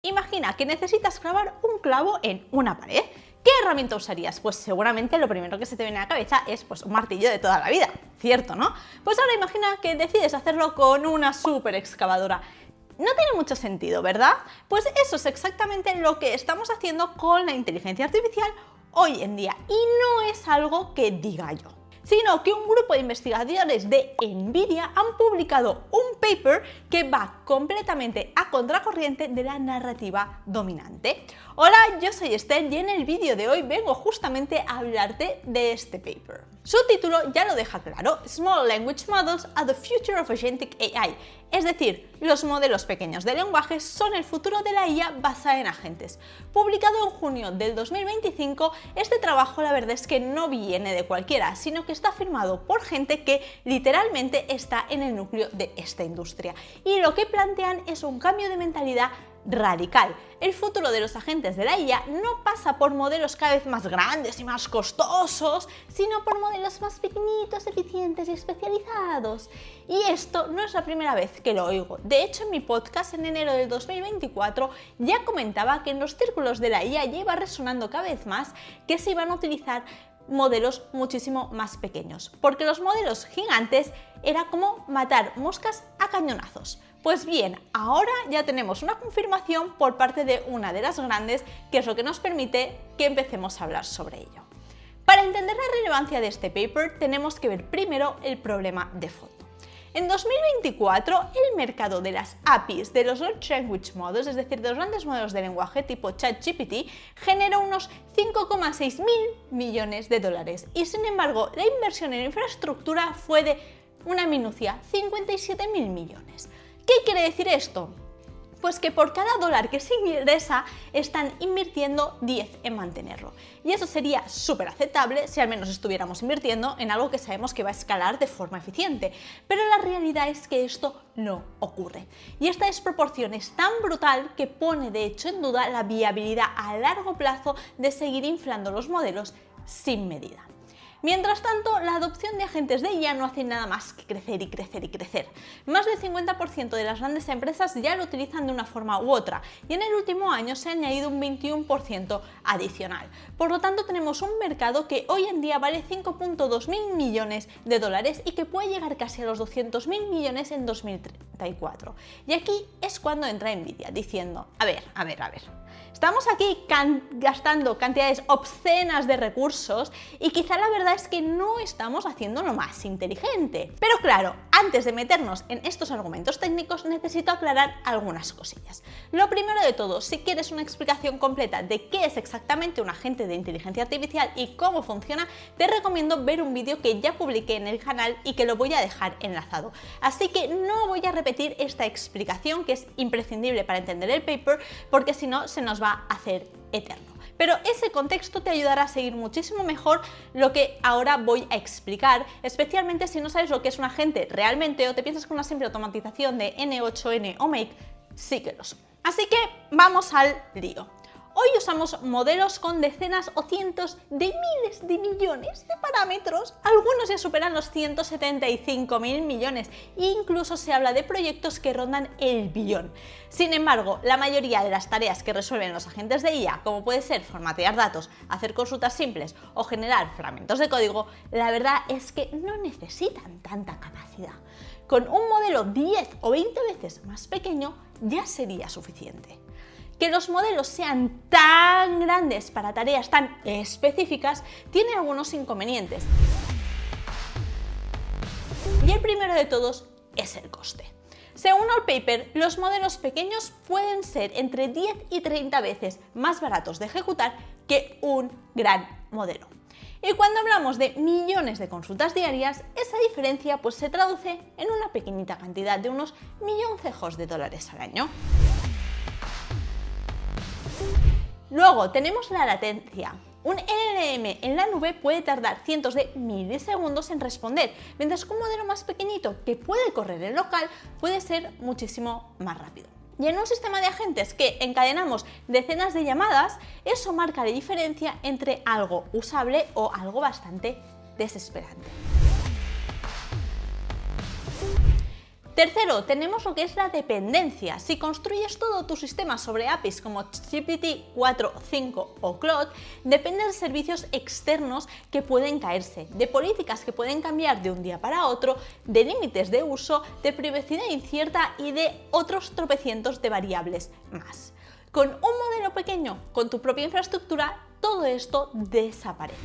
Imagina que necesitas clavar un clavo en una pared. ¿Qué herramienta usarías? Pues seguramente lo primero que se te viene a la cabeza es un martillo de toda la vida, ¿cierto, no? Pues ahora imagina que decides hacerlo con una super excavadora. No tiene mucho sentido, ¿verdad? Pues eso es exactamente lo que estamos haciendo con la inteligencia artificial hoy en día, y no es algo que diga yo, sino que un grupo de investigadores de Nvidia han publicado un paper que va completamente a contracorriente de la narrativa dominante. Hola, yo soy Esther y en el vídeo de hoy vengo justamente a hablarte de este paper. Su título ya lo deja claro: Small Language Models are the future of agentic AI. Es decir, los modelos pequeños de lenguaje son el futuro de la IA basada en agentes. Publicado en junio del 2025, este trabajo la verdad es que no viene de cualquiera, sino que está firmado por gente que literalmente está en el núcleo de esta industria. Y lo que plantean es un cambio de mentalidad radical. El futuro de los agentes de la IA no pasa por modelos cada vez más grandes y más costosos, sino por modelos más pequeñitos, eficientes y especializados. Y esto no es la primera vez que lo oigo. De hecho, en mi podcast en enero del 2024 ya comentaba que en los círculos de la IA ya iba resonando cada vez más que se iban a utilizar modelos muchísimo más pequeños, porque los modelos gigantes era como matar moscas a cañonazos. Pues bien, ahora ya tenemos una confirmación por parte de una de las grandes, que es lo que nos permite que empecemos a hablar sobre ello. Para entender la relevancia de este paper tenemos que ver primero el problema de fondo. En 2024, el mercado de las APIs de los Large Language Models, es decir, de los grandes modelos de lenguaje tipo ChatGPT, generó unos 5,6 mil millones de dólares y sin embargo la inversión en infraestructura fue de una minucia 57 mil millones. ¿Qué quiere decir esto? Pues que por cada dólar que se ingresa están invirtiendo 10 en mantenerlo. Y eso sería súper aceptable si al menos estuviéramos invirtiendo en algo que sabemos que va a escalar de forma eficiente. Pero la realidad es que esto no ocurre. Y esta desproporción es tan brutal que pone de hecho en duda la viabilidad a largo plazo de seguir inflando los modelos sin medida. Mientras tanto, la adopción de agentes de IA no hace nada más que crecer y crecer y crecer. Más del 50% de las grandes empresas ya lo utilizan de una forma u otra y en el último año se ha añadido un 21% adicional. Por lo tanto, tenemos un mercado que hoy en día vale 5,2 mil millones de dólares y que puede llegar casi a los 200 mil millones en 2034. Y aquí es cuando entra Nvidia diciendo, a ver. Estamos aquí gastando cantidades obscenas de recursos y quizá la verdad es que no estamos haciendo lo más inteligente. Pero claro, antes de meternos en estos argumentos técnicos necesito aclarar algunas cosillas. Lo primero de todo, si quieres una explicación completa de qué es exactamente un agente de inteligencia artificial y cómo funciona, te recomiendo ver un vídeo que ya publiqué en el canal y que lo voy a dejar enlazado. Así que no voy a repetir esta explicación que es imprescindible para entender el paper, porque si no se nos va a hacer eterno. Pero ese contexto te ayudará a seguir muchísimo mejor lo que ahora voy a explicar, especialmente si no sabes lo que es un agente realmente o te piensas que una simple automatización de N8N o Make sí que lo son. Así que vamos al lío. Hoy usamos modelos con decenas o cientos de miles de millones de parámetros, algunos ya superan los 175 mil millones e incluso se habla de proyectos que rondan el billón. Sin embargo, la mayoría de las tareas que resuelven los agentes de IA, como puede ser formatear datos, hacer consultas simples o generar fragmentos de código, la verdad es que no necesitan tanta capacidad. Con un modelo 10 o 20 veces más pequeño ya sería suficiente. Que los modelos sean tan grandes para tareas tan específicas tiene algunos inconvenientes. Y el primero de todos es el coste. Según el paper, los modelos pequeños pueden ser entre 10 y 30 veces más baratos de ejecutar que un gran modelo. Y cuando hablamos de millones de consultas diarias, esa diferencia se traduce en una pequeñita cantidad de unos milloncejos de dólares al año. Luego tenemos la latencia. Un LLM en la nube puede tardar cientos de milisegundos en responder, mientras que un modelo más pequeñito que puede correr en local puede ser muchísimo más rápido. Y en un sistema de agentes que encadenamos decenas de llamadas, eso marca la diferencia entre algo usable o algo bastante desesperante. Tercero, tenemos lo que es la dependencia. Si construyes todo tu sistema sobre APIs como GPT-4, 5 o Claude, dependes de servicios externos que pueden caerse, de políticas que pueden cambiar de un día para otro, de límites de uso, de privacidad incierta y de otros tropecientos de variables más. Con un modelo pequeño, con tu propia infraestructura, todo esto desaparece.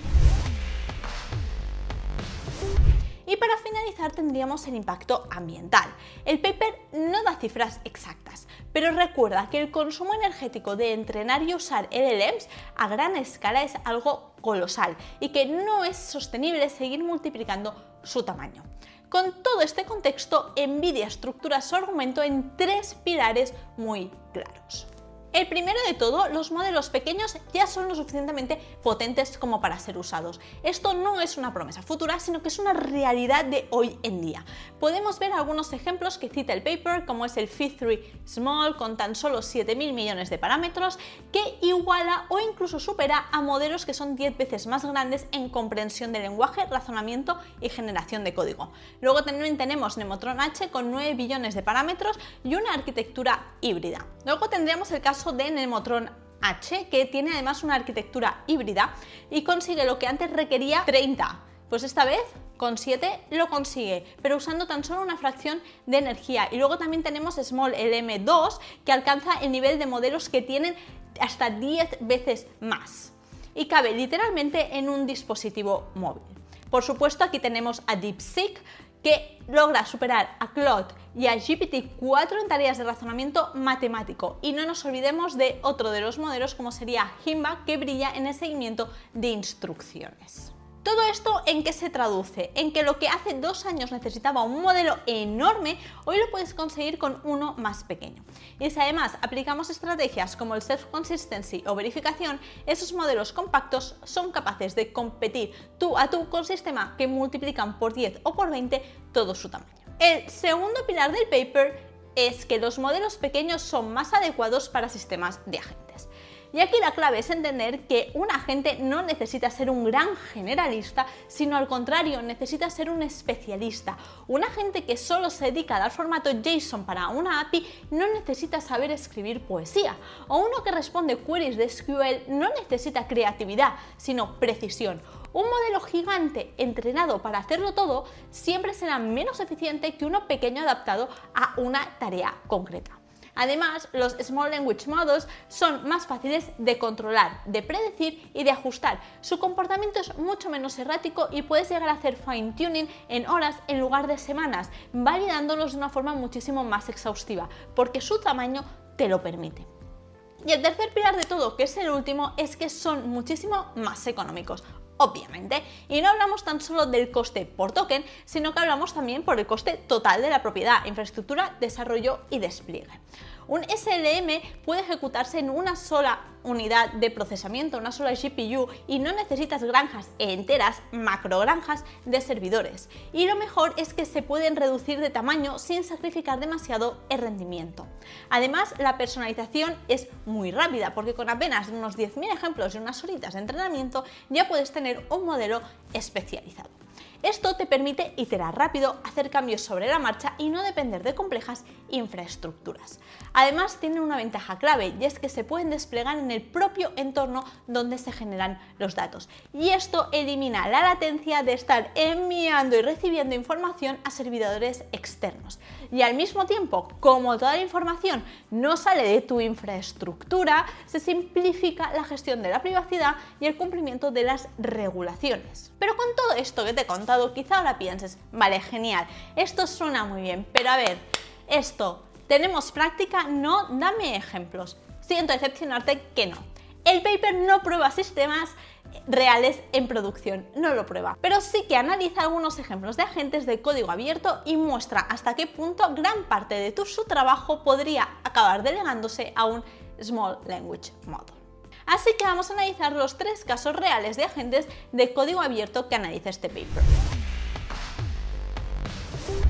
Y para finalizar tendríamos el impacto ambiental. El paper no da cifras exactas, pero recuerda que el consumo energético de entrenar y usar LLMs a gran escala es algo colosal y que no es sostenible seguir multiplicando su tamaño. Con todo este contexto, NVIDIA estructura su argumento en 3 pilares muy claros. El primero de todo, los modelos pequeños ya son lo suficientemente potentes como para ser usados. Esto no es una promesa futura, sino que es una realidad de hoy en día. Podemos ver algunos ejemplos que cita el paper, como es el Phi-3 Small con tan solo 7.000 millones de parámetros, que iguala o incluso supera a modelos que son 10 veces más grandes en comprensión de lenguaje, razonamiento y generación de código. Luego también tenemos Nemotron H con 9 billones de parámetros y una arquitectura híbrida. Luego tendríamos el caso de Nemotron H, que tiene además una arquitectura híbrida y consigue lo que antes requería 30. Pues esta vez con 7 lo consigue, pero usando tan solo una fracción de energía. Y luego también tenemos Small LM2, que alcanza el nivel de modelos que tienen hasta 10 veces más. Y cabe literalmente en un dispositivo móvil. Por supuesto, aquí tenemos a DeepSeek, que logra superar a Claude y a GPT-4 en tareas de razonamiento matemático. Y no nos olvidemos de otro de los modelos, como sería Himba, que brilla en el seguimiento de instrucciones. ¿Todo esto en qué se traduce? En que lo que hace 2 años necesitaba un modelo enorme, hoy lo puedes conseguir con uno más pequeño. Y si además aplicamos estrategias como el self-consistency o verificación, esos modelos compactos son capaces de competir tú a tú con sistemas que multiplican por 10 o por 20 todo su tamaño. El segundo pilar del paper es que los modelos pequeños son más adecuados para sistemas de agentes. Y aquí la clave es entender que un agente no necesita ser un gran generalista, sino al contrario, necesita ser un especialista. Un agente que solo se dedica a dar formato JSON para una API no necesita saber escribir poesía. O uno que responde queries de SQL no necesita creatividad, sino precisión. Un modelo gigante entrenado para hacerlo todo siempre será menos eficiente que uno pequeño adaptado a una tarea concreta. Además, los Small Language Models son más fáciles de controlar, de predecir y de ajustar. Su comportamiento es mucho menos errático y puedes llegar a hacer fine-tuning en horas en lugar de semanas, validándolos de una forma muchísimo más exhaustiva, porque su tamaño te lo permite. Y el tercer pilar de todo, que es el último, es que son muchísimo más económicos. Obviamente, y no hablamos tan solo del coste por token, sino que hablamos también por el coste total de la propiedad, infraestructura, desarrollo y despliegue. Un SLM puede ejecutarse en una sola unidad de procesamiento, una sola GPU, y no necesitas granjas enteras, macrogranjas de servidores. Y lo mejor es que se pueden reducir de tamaño sin sacrificar demasiado el rendimiento. Además, la personalización es muy rápida, porque con apenas unos 10.000 ejemplos y unas horitas de entrenamiento ya puedes tener un modelo especializado. Esto te permite iterar rápido, hacer cambios sobre la marcha y no depender de complejas infraestructuras. Además, tienen una ventaja clave, y es que se pueden desplegar en el propio entorno donde se generan los datos. Y esto elimina la latencia de estar enviando y recibiendo información a servidores externos. Y al mismo tiempo, como toda la información no sale de tu infraestructura, se simplifica la gestión de la privacidad y el cumplimiento de las regulaciones. Pero con todo esto que te he contado, quizá ahora pienses, vale, genial, esto suena muy bien, pero a ver, esto, ¿tenemos práctica? No, dame ejemplos. Siento decepcionarte que no. El paper no prueba sistemas reales en producción, no lo prueba, pero sí que analiza algunos ejemplos de agentes de código abierto y muestra hasta qué punto gran parte de su trabajo podría acabar delegándose a un Small Language Model. Así que vamos a analizar los 3 casos reales de agentes de código abierto que analiza este paper.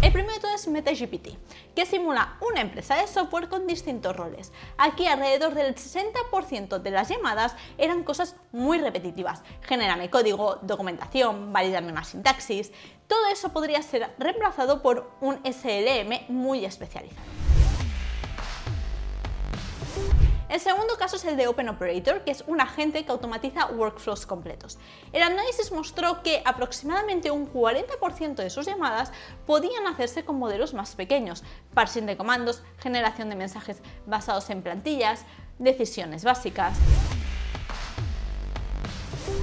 El primero de todo es MetaGPT, que simula una empresa de software con distintos roles. Aquí alrededor del 60% de las llamadas eran cosas muy repetitivas. Genérame código, documentación, valídame una sintaxis. Todo eso podría ser reemplazado por un SLM muy especializado. El segundo caso es el de Open Operator, que es un agente que automatiza workflows completos. El análisis mostró que aproximadamente un 40% de sus llamadas podían hacerse con modelos más pequeños, parsing de comandos, generación de mensajes basados en plantillas, decisiones básicas.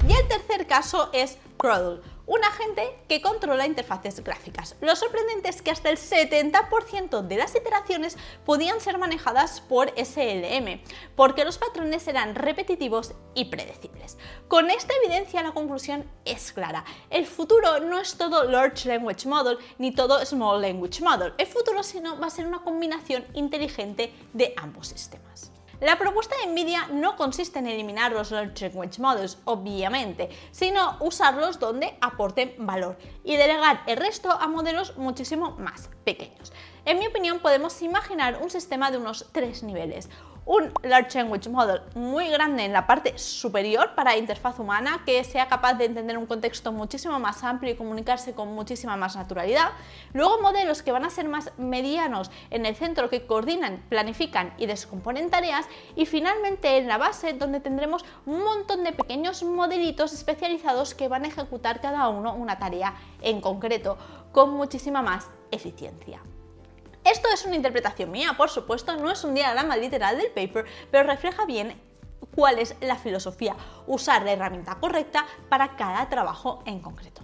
Y el tercer caso es Crodle, un agente que controla interfaces gráficas. Lo sorprendente es que hasta el 70% de las iteraciones podían ser manejadas por SLM, porque los patrones eran repetitivos y predecibles. Con esta evidencia la conclusión es clara. El futuro no es todo Large Language Model ni todo Small Language Model. El futuro sino va a ser una combinación inteligente de ambos sistemas. La propuesta de NVIDIA no consiste en eliminar los Large Language Models, obviamente, sino usarlos donde aporten valor y delegar el resto a modelos muchísimo más pequeños. En mi opinión, podemos imaginar un sistema de unos 3 niveles. Un Large Language Model muy grande en la parte superior para interfaz humana, que sea capaz de entender un contexto muchísimo más amplio y comunicarse con muchísima más naturalidad. Luego modelos que van a ser más medianos en el centro, que coordinan, planifican y descomponen tareas. Y finalmente en la base, donde tendremos un montón de pequeños modelitos especializados que van a ejecutar cada uno una tarea en concreto con muchísima más eficiencia. Esto es una interpretación mía, por supuesto, no es un diagrama literal del paper, pero refleja bien cuál es la filosofía, usar la herramienta correcta para cada trabajo en concreto.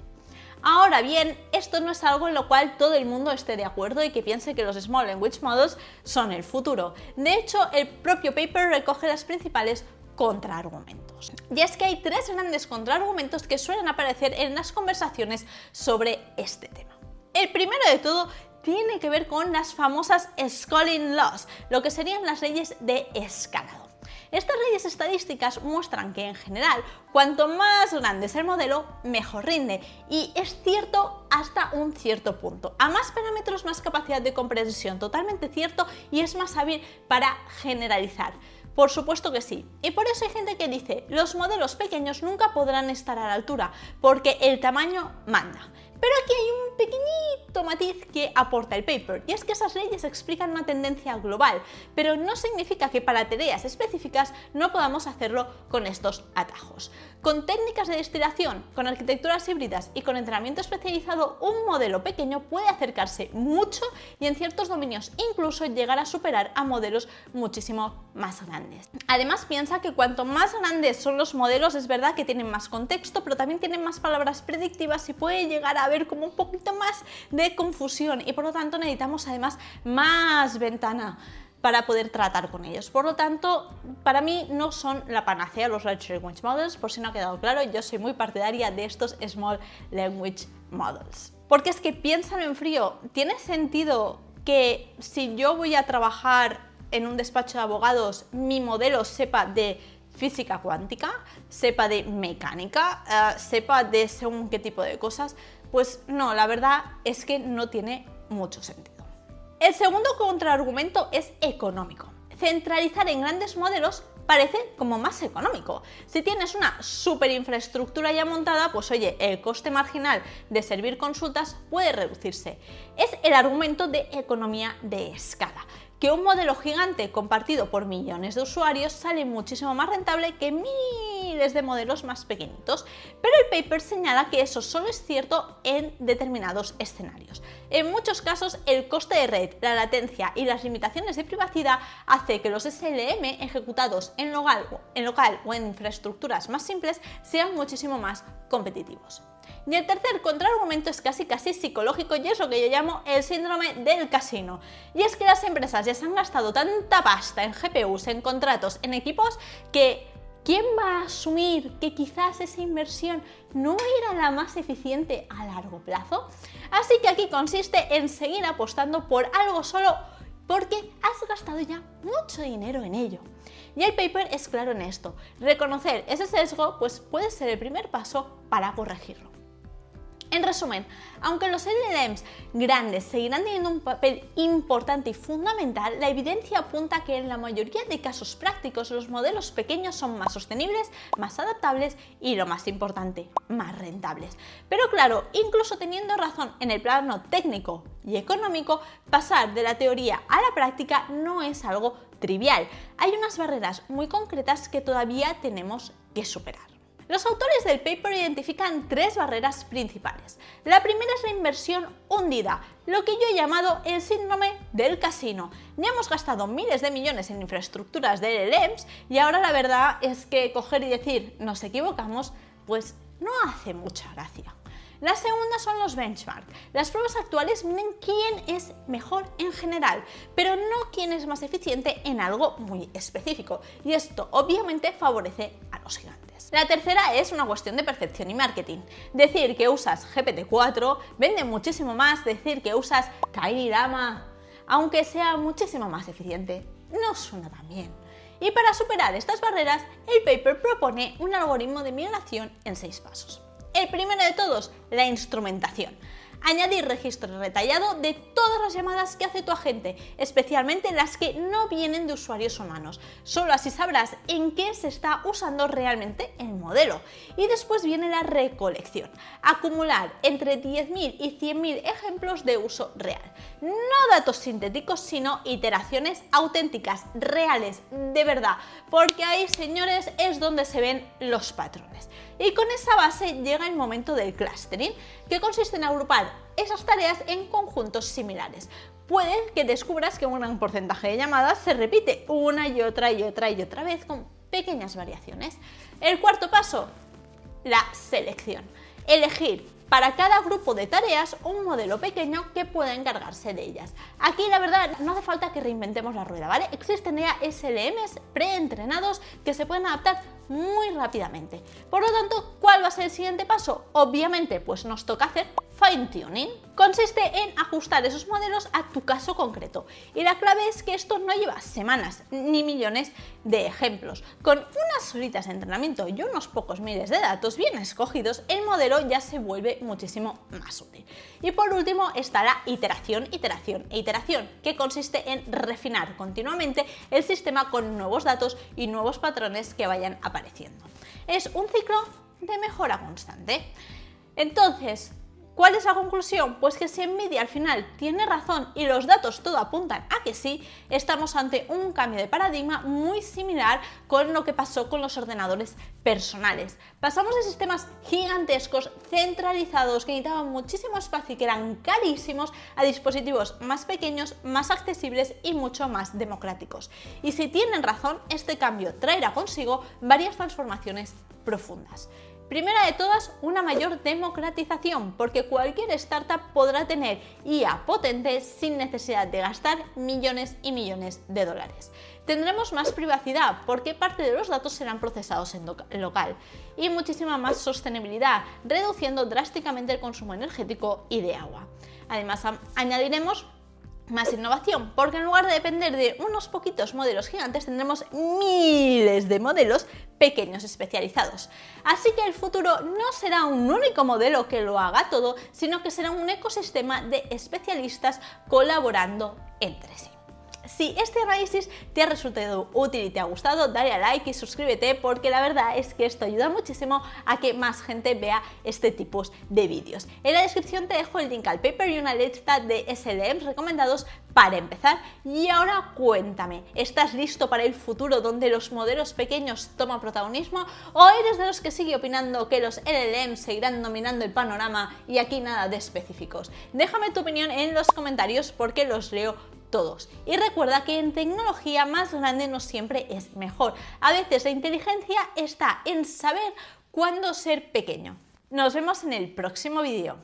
Ahora bien, esto no es algo en lo cual todo el mundo esté de acuerdo y que piense que los Small Language Models son el futuro. De hecho, el propio paper recoge las principales contraargumentos. Y es que hay 3 grandes contraargumentos que suelen aparecer en las conversaciones sobre este tema. El primero de todo tiene que ver con las famosas scaling laws, lo que serían las leyes de escalado. Estas leyes estadísticas muestran que en general, cuanto más grande es el modelo, mejor rinde. Y es cierto hasta un cierto punto. A más parámetros, más capacidad de comprensión, totalmente cierto, y es más hábil para generalizar. Por supuesto que sí. Y por eso hay gente que dice, los modelos pequeños nunca podrán estar a la altura, porque el tamaño manda. Pero aquí hay un pequeñito matiz que aporta el paper, y es que esas leyes explican una tendencia global, pero no significa que para tareas específicas no podamos hacerlo con estos atajos. Con técnicas de destilación, con arquitecturas híbridas y con entrenamiento especializado, un modelo pequeño puede acercarse mucho y en ciertos dominios incluso llegar a superar a modelos muchísimo más grandes. Además, piensa que cuanto más grandes son los modelos, es verdad que tienen más contexto, pero también tienen más palabras predictivas y puede llegar a haber como un poquito más de confusión, y por lo tanto necesitamos además más ventana para poder tratar con ellos. Por lo tanto, para mí no son la panacea los Large Language Models. Por si no ha quedado claro, yo soy muy partidaria de estos Small Language Models. Porque es que piénsalo en frío, ¿tiene sentido que si yo voy a trabajar en un despacho de abogados, mi modelo sepa de física cuántica, sepa de mecánica, sepa de según qué tipo de cosas? Pues no, la verdad es que no tiene mucho sentido. El segundo contraargumento es económico. Centralizar en grandes modelos parece como más económico. Si tienes una super infraestructura ya montada, pues oye, el coste marginal de servir consultas puede reducirse. Es el argumento de economía de escala, que un modelo gigante compartido por millones de usuarios sale muchísimo más rentable que miles de modelos más pequeñitos. Pero el paper señala que eso solo es cierto en determinados escenarios. En muchos casos, el coste de red, la latencia y las limitaciones de privacidad hace que los SLM ejecutados en local o en infraestructuras más simples sean muchísimo más competitivos. Y el tercer contraargumento es casi psicológico, y es lo que yo llamo el síndrome del casino. Y es que las empresas ya se han gastado tanta pasta en GPUs, en contratos, en equipos, que ¿quién va a asumir que quizás esa inversión no era la más eficiente a largo plazo? Así que aquí consiste en seguir apostando por algo solo porque has gastado ya mucho dinero en ello. Y el paper es claro en esto. Reconocer ese sesgo pues puede ser el primer paso para corregirlo. En resumen, aunque los LLMs grandes seguirán teniendo un papel importante y fundamental, la evidencia apunta a que en la mayoría de casos prácticos los modelos pequeños son más sostenibles, más adaptables y, lo más importante, más rentables. Pero claro, incluso teniendo razón en el plano técnico y económico, pasar de la teoría a la práctica no es algo trivial. Hay unas barreras muy concretas que todavía tenemos que superar. Los autores del paper identifican 3 barreras principales. La primera es la inversión hundida, lo que yo he llamado el síndrome del casino. Ya hemos gastado miles de millones en infraestructuras de LLMs y ahora la verdad es que coger y decir nos equivocamos, pues no hace mucha gracia. La segunda son los benchmarks. Las pruebas actuales miden quién es mejor en general, pero no quién es más eficiente en algo muy específico, y esto obviamente favorece a los gigantes. La tercera es una cuestión de percepción y marketing. Decir que usas GPT-4 vende muchísimo más decir que usas Kailidama, aunque sea muchísimo más eficiente, no suena tan bien. Y para superar estas barreras, el paper propone un algoritmo de migración en 6 pasos. El primero de todos, la instrumentación. Añadir registro detallado de todas las llamadas que hace tu agente, especialmente las que no vienen de usuarios humanos. Solo así sabrás en qué se está usando realmente el modelo. Y después viene la recolección. Acumular entre 10.000 y 100.000 ejemplos de uso real. No datos sintéticos, sino iteraciones auténticas, reales, de verdad. Porque ahí, señores, es donde se ven los patrones. Y con esa base llega el momento del clustering, que consiste en agrupar esas tareas en conjuntos similares. Puede que descubras que un gran porcentaje de llamadas se repite una y otra y otra y otra vez con pequeñas variaciones. El cuarto paso, la selección. Elegir para cada grupo de tareas un modelo pequeño que pueda encargarse de ellas. Aquí la verdad no hace falta que reinventemos la rueda, ¿vale? Existen ya SLMs preentrenados que se pueden adaptar muy rápidamente. Por lo tanto, ¿cuál va a ser el siguiente paso? Obviamente, pues nos toca hacer fine tuning. Consiste en ajustar esos modelos a tu caso concreto. Y la clave es que esto no lleva semanas ni millones de ejemplos. Con unas horitas de entrenamiento y unos pocos miles de datos bien escogidos, el modelo ya se vuelve muchísimo más útil. Y por último está la iteración, iteración e iteración, que consiste en refinar continuamente el sistema con nuevos datos y nuevos patrones que vayan apareciendo. Es un ciclo de mejora constante. Entonces, ¿cuál es la conclusión? Pues que si Nvidia al final tiene razón y los datos todo apuntan a que sí, estamos ante un cambio de paradigma muy similar con lo que pasó con los ordenadores personales. Pasamos de sistemas gigantescos, centralizados, que necesitaban muchísimo espacio y que eran carísimos, a dispositivos más pequeños, más accesibles y mucho más democráticos. Y si tienen razón, este cambio traerá consigo varias transformaciones profundas. Primera de todas, una mayor democratización, porque cualquier startup podrá tener IA potente sin necesidad de gastar millones y millones de dólares. Tendremos más privacidad, porque parte de los datos serán procesados en local. Y muchísima más sostenibilidad, reduciendo drásticamente el consumo energético y de agua. Además, añadiremos más innovación, porque en lugar de depender de unos poquitos modelos gigantes, tendremos miles de modelos pequeños especializados. Así que el futuro no será un único modelo que lo haga todo, sino que será un ecosistema de especialistas colaborando entre sí. Si este análisis te ha resultado útil y te ha gustado, dale a like y suscríbete, porque la verdad es que esto ayuda muchísimo a que más gente vea este tipo de vídeos. En la descripción te dejo el link al paper y una lista de SLMs recomendados para empezar. Y ahora cuéntame, ¿estás listo para el futuro donde los modelos pequeños toman protagonismo? ¿O eres de los que sigue opinando que los LLMs seguirán dominando el panorama y aquí nada de específicos? Déjame tu opinión en los comentarios porque los leo todos. Y recuerda que en tecnología más grande no siempre es mejor. A veces la inteligencia está en saber cuándo ser pequeño. Nos vemos en el próximo vídeo.